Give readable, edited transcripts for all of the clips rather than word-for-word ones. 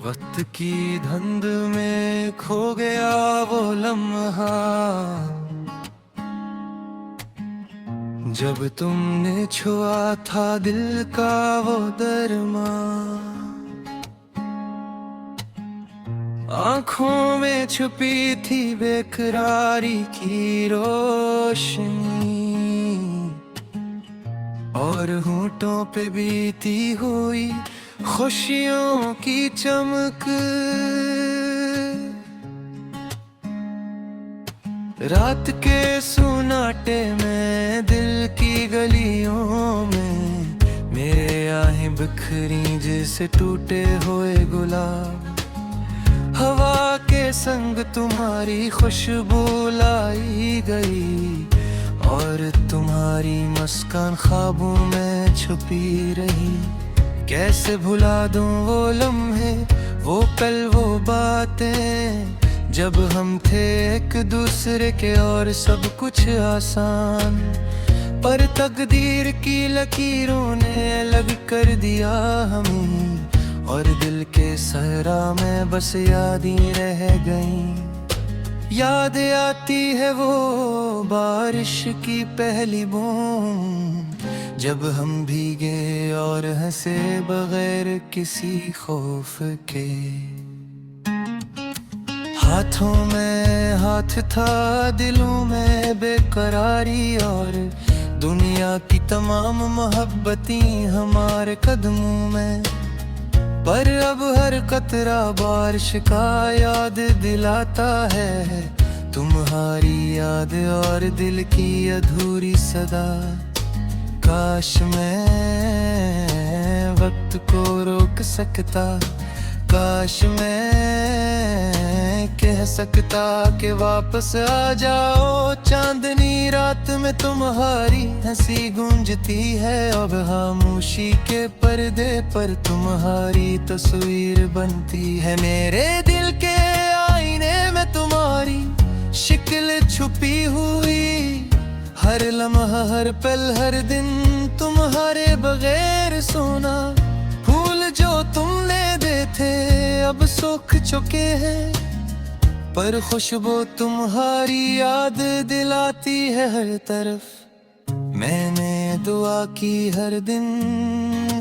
वक्त की धुंध में खो गया वो लम्हा, जब तुमने छुआ था दिल का वो दरमा। आंखों में छुपी थी बेकरारी की रोशनी, और होंठों पे बीती हुई खुशियों की चमक। रात के सुनाटे में दिल की गलियों में मेरे आहें बिखरी जैसे टूटे हुए गुलाब। हवा के संग तुम्हारी खुशबू लाई गई, और तुम्हारी मुस्कान ख्वाबों में छुपी रही। कैसे भुला दूं वो लम्हे, वो पल, वो बातें, जब हम थे एक दूसरे के और सब कुछ आसान। पर तकदीर की लकीरों ने अलग कर दिया हमें, और दिल के सहरा में बस यादें रह गईं। याद आती है वो बारिश की पहली बूंद, जब हम भीगे और हंसे बगैर किसी खौफ के। हाथों में हाथ था, दिलों में बेकरारी, और दुनिया की तमाम मोहब्बतें हमारे कदमों में। पर अब हर कतरा बारिश का याद दिलाता है, तुम्हारी याद और दिल की अधूरी सदा। काश मैं वक्त को रोक सकता, काश मैं कह सकता कि वापस आ जाओ। चांदनी रात में तुम्हारी हंसी गूंजती है, अब खामोशी के पर्दे पर तुम्हारी तस्वीर बनती है। मेरे दिल के आईने में तुम्हारी शक्ल छुपी हुई, हर लम्हा, हर पल, हर दिन तुम्हारे बगैर सोना। फूल जो तुमने दे थे अब सूख चुके हैं, पर खुशबू तुम्हारी याद दिलाती है हर तरफ। मैंने दुआ की हर दिन,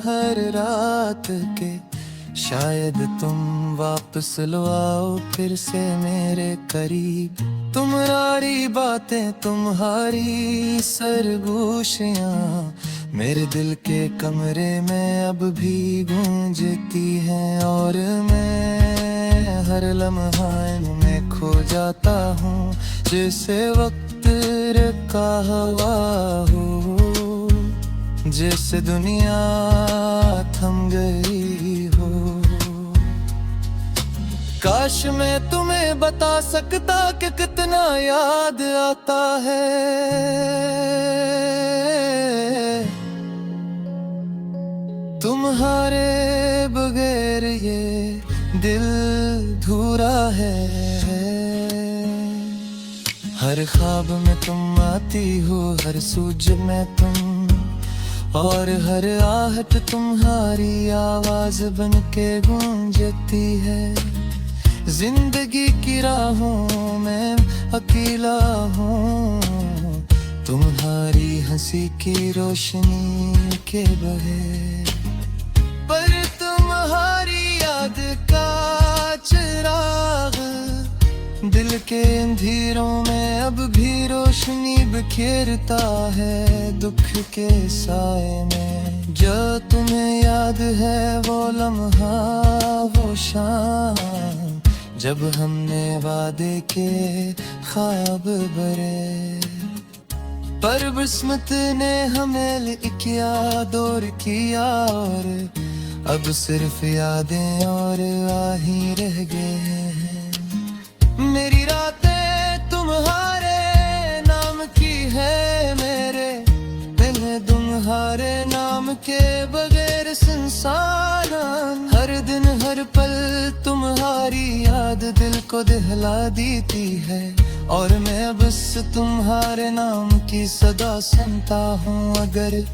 हर रात के, शायद तुम वापस लो आओ फिर से मेरे करीब। तुम्हारी बातें, तुम्हारी सरगोशियां मेरे दिल के कमरे में अब भी गूंजती हैं, और मैं हर लम्हा में खो जाता हूँ, जैसे वक्त का हवा हो, जैसे दुनिया थम गई हो। काश मैं तुम्हें बता सकता कि कितना याद आता है, तुम्हारे बगैर ये दिल धूरा है। हर ख्वाब में तुम आती हो, हर सूझ में तुम, और हर आहट तुम्हारी आवाज बन के गूंजती है। जिंदगी की राहों में अकेला हूँ, तुम्हारी हंसी की रोशनी के बगैर। पर तुम्हारी याद का चिराग दिल के अंधेरों में अब भी रोशनी बिखेरता है। दुख के साए में जो तुम्हें याद है वो लम्हा, वो शाम, जब हमने वादे के ख्वाब बरे। पर किस्मत ने हमें किया दूर किया, और अब सिर्फ यादें और आही रह गए हैं। मेरी रातें तुम्हारे नाम की है, मेरे दिल तुम्हारे नाम के बगैर संसार। हर दिन हर पल तुम्हारी याद दिल को दहला देती है, और मैं बस तुम्हारे नाम की सदा सुनता हूँ। अगर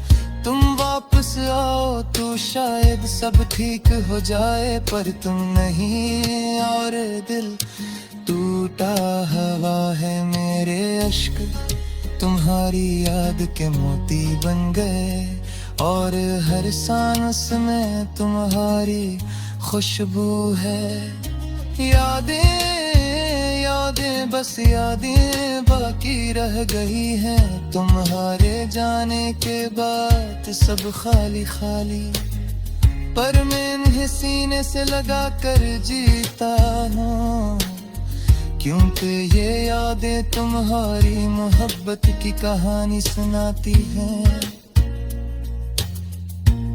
तुम वापस आओ तो शायद सब ठीक हो जाए, पर तुम नहीं। और दिल टूटा हवा है, मेरे अश्क तुम्हारी याद के मोती बन गए, और हर सांस में तुम्हारी खुशबू है। यादें यादें बस यादें बाकी रह गई हैं, तुम्हारे जाने के बाद सब खाली खाली, पर मैं इन्हें सीने से लगा कर जीता हूँ, क्योंकि ये यादें तुम्हारी मोहब्बत की कहानी सुनाती हैं।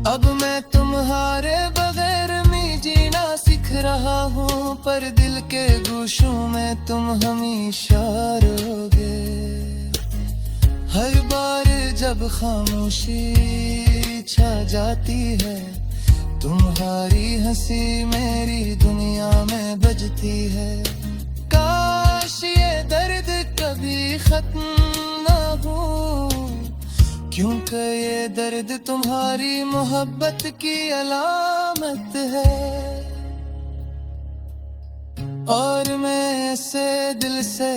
अब मैं तुम्हारे बगैर में जीना सीख रहा हूँ, पर दिल के गोशों में तुम हमेशा रहोगे। हर बार जब खामोशी छा जाती है, तुम्हारी हंसी मेरी दुनिया में बजती है। काश ये दर्द कभी खत्म ना हो, क्योंकि ये दर्द तुम्हारी मोहब्बत की अलामत है। और मैं ऐसे दिल से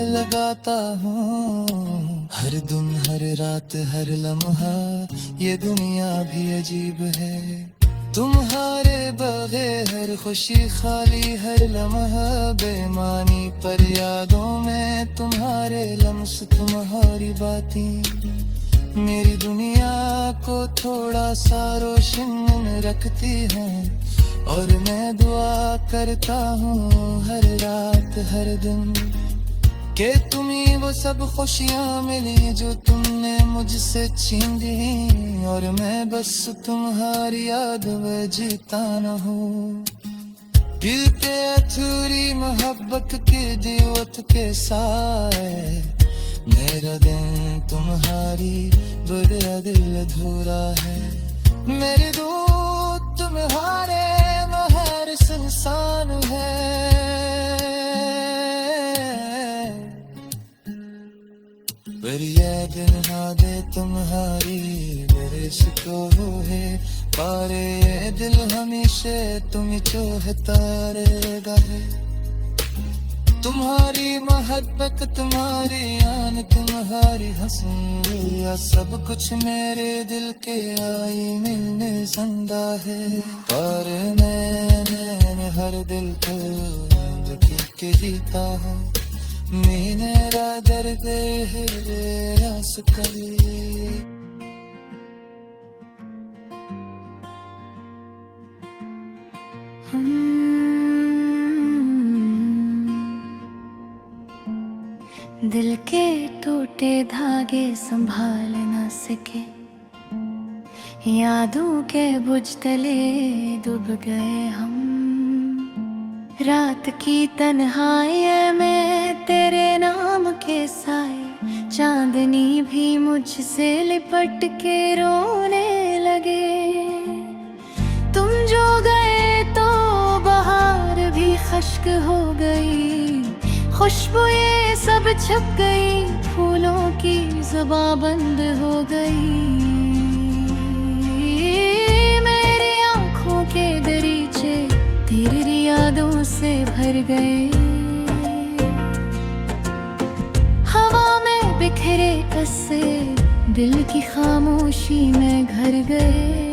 लगाता हूँ, हर दिन हर रात हर लम्हा, ये दुनिया भी अजीब है। तुम्हारे बगैर हर खुशी खाली, हर लम्हा बेमानी, पर यादों में तुम्हारे लम्स तुम्हारी बातें मेरी दुनिया को थोड़ा सा रोशन रखती हैं। और मैं दुआ करता हूँ हर रात हर दिन, कि तुम्हें वो सब खुशियाँ मिली जो तुमने मुझसे छीन ली, और मैं बस तुम्हारी याद में जीता न हूँ। दिल के अधूरी मोहब्बत की दीवत के साए, मेरा दिन तुम्हारी बड़ा दिल अधूरा है। मेरे दूत तुम्हारे महर संसान है, पर ये दिन यादें तुम्हारी बरस को है, पर ये दिल हमेशा तुम चाहता रहेगा है। तुम्हारी मोहब्बत तुम्हारी आन तुम्हारी हंसी, सब कुछ मेरे दिल के आईने में जिंदा है। पर मैंने हर दिल को दुखी के जीता हूँ, मेरा दर्द है आस कभी। दिल के टूटे धागे संभाल ना सके, यादों के बुझ तले डूब गए हम। रात की तन्हाई में तेरे नाम के साए, चांदनी भी मुझसे लिपट के रोने लगे। तुम जो गए तो बहार भी खश्क हो गई, खुशबू ये सब छप गई, फूलों की ज़ुबां बंद हो गई। मेरी आँखों के दरीचे तेरी यादों से भर गए, हवा में बिखरे कस्से दिल की खामोशी में घर गए।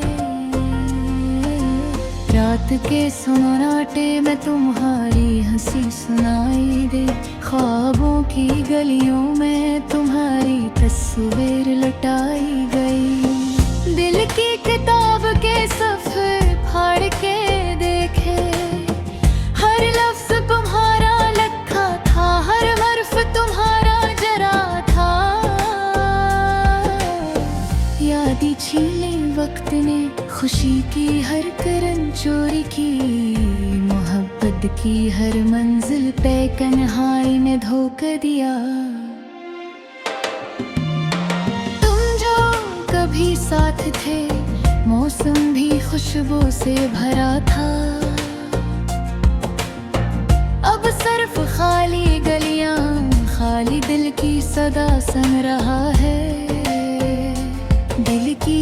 रात के सन्नाटे में तुम्हारी हंसी सुनाई दे, ख्वाबों की गलियों में तुम्हारी तस्वीर लुटाई गई। दिल की किताब के सफ़े फाड़ के देखे, हर लफ्ज़ तुम्हारा लिखा था, हर हर्फ तुम्हारा जरा था। यादें छीने वक्त ने खुशी की हर करन चोरी की, मोहब्बत की हर मंजिल पे कन्हाई ने धोखा दिया। तुम जो कभी साथ थे, मौसम भी खुशबू से भरा था। अब सिर्फ खाली गलियां, खाली दिल की सदा सुन रहा है। दिल की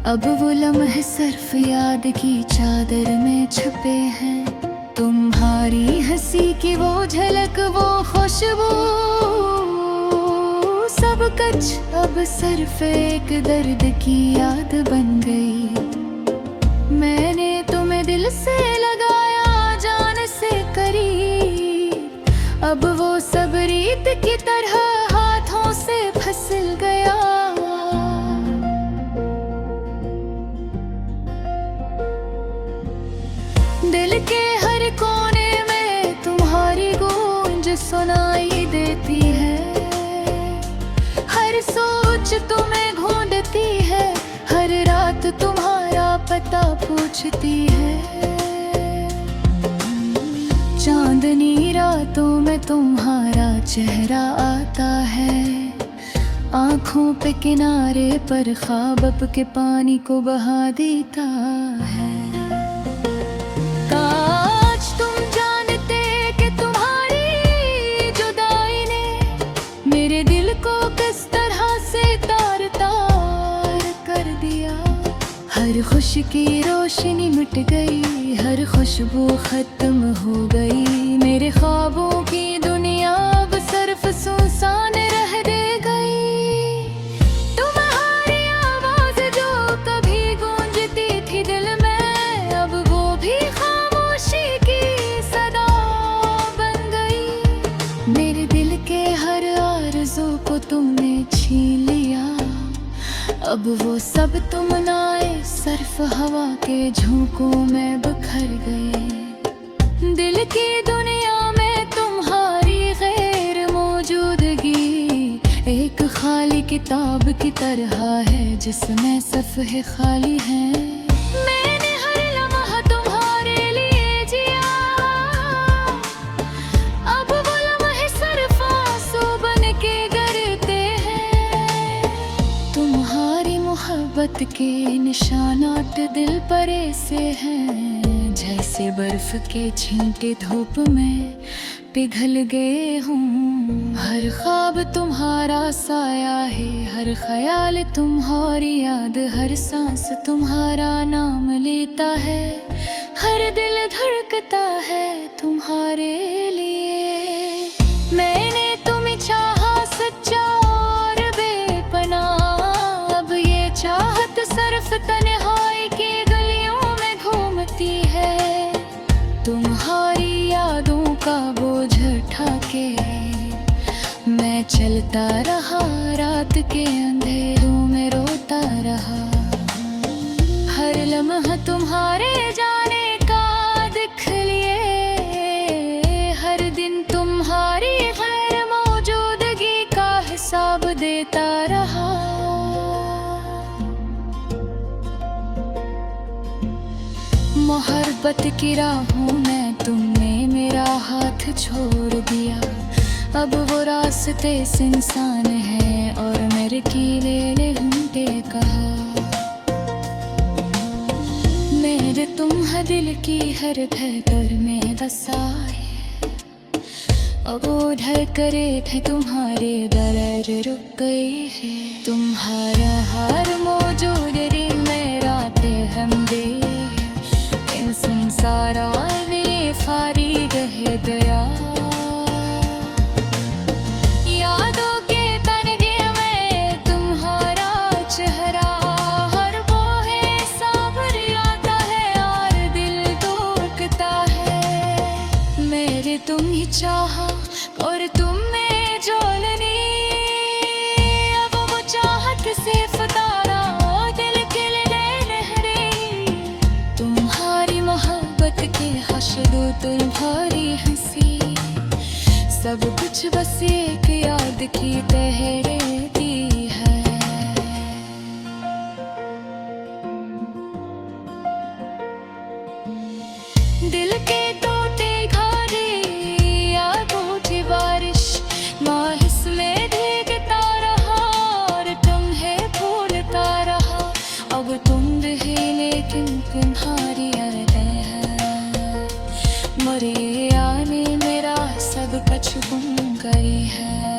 अब वो लम्हे सिर्फ याद की चादर में छुपे हैं। तुम्हारी हंसी की वो झलक, वो खुशबू, सब कुछ अब सिर्फ एक दर्द की याद बन गई। मैंने तुम्हें दिल से लगाया, जान से करीब, अब वो सब रीत की तरह हाथों से फिसल गया। दिल के हर कोने में तुम्हारी गूंज सुनाई देती है। हर सोच तुम्हें ढूंढती है, हर रात तुम्हारा पता पूछती है। चांदनी रातों में तुम्हारा चेहरा आता है, आँखों पे किनारे पर ख्वाब के पानी को बहा देता है। काश तुम जानते कि तुम्हारी जुदाई ने मेरे दिल को किस तरह से तार तार कर दिया। हर खुशी की रोशनी मिट गई, हर खुशबू खत्म हो गई। मेरे ख्वाबों की दुनिया अब सिर्फ सुनसान रह दे गई। तुम्हारी आवाज जो कभी गूंजती थी दिल में, अब वो भी खामोशी की सदा बन गई। मेरे दिल के हर आरज़ू को तुमने छीन लिया, अब वो सब तुम नाए सिर्फ हवा के झोंकों में बिखर गए। दिल की दुनिया में तुम्हारी गैर मौजूदगी एक खाली किताब की तरह है, जिसमें सफ़े खाली हैं। मैंने हर लम्हा तुम्हारे लिए जिया, अब वो लम्हे सिर्फ आंसू बन के गिरते हैं। तुम्हारी मोहब्बत के निशानात दिल पर ऐसे हैं, जैसे बर्फ के छींटे धूप में पिघल गए हूँ। हर ख्वाब तुम्हारा साया है, हर ख्याल तुम्हारी याद, हर सांस तुम्हारा नाम लेता है। हर दिल धड़कता है तुम्हारे लिए। मैंने तुम्हें चाहा सच्चा और बेपनाह, अब ये चाहत सिर्फ तन्हाई की गलियों में घूमती है। तुम्हारी यादों का बोझ उठा के मैं चलता रहा, रात के अंधेरों में रोता रहा। हर लम्हा तुम्हारे जाने का दिख लिए, हर दिन तुम्हारी गैर मौजूदगी का हिसाब देता रहा। मोहब्बत की राहों में तुमने मेरा हाथ छोड़ दिया, अब वो रास्ते सुनसान है और मेरे कीले घंटे कहा। मेरे तुम दिल की हर धड़कन में बसाए, अब वो धड़कने थे तुम्हारे दर्द रुक गई है। तुम्हारा हर मौजूदगी में रातें हम दे इन संसारा में फारी रह गया। यादों के तनगे में तुम्हारा चेहरा हर वो है साबर आता है और दिल टूटता है। मेरे तुम ही चाहा और तुम में जोलनी, अब वो चाहत से फतारा दिल के लिए लहरे। तुम्हारी मोहब्बत के हशदो तुम्हारी हंसी, सब कुछ बस एक याद की तहरीती है। दिल के टूटे घारे यादों की बारिश माहिस में भीगता रहा और तुम्हें भूलता रहा। अब तुम रहे लेकिन तुम्हारी यादें हैं, मरे आने मेरा सब कुछ गुम गई है।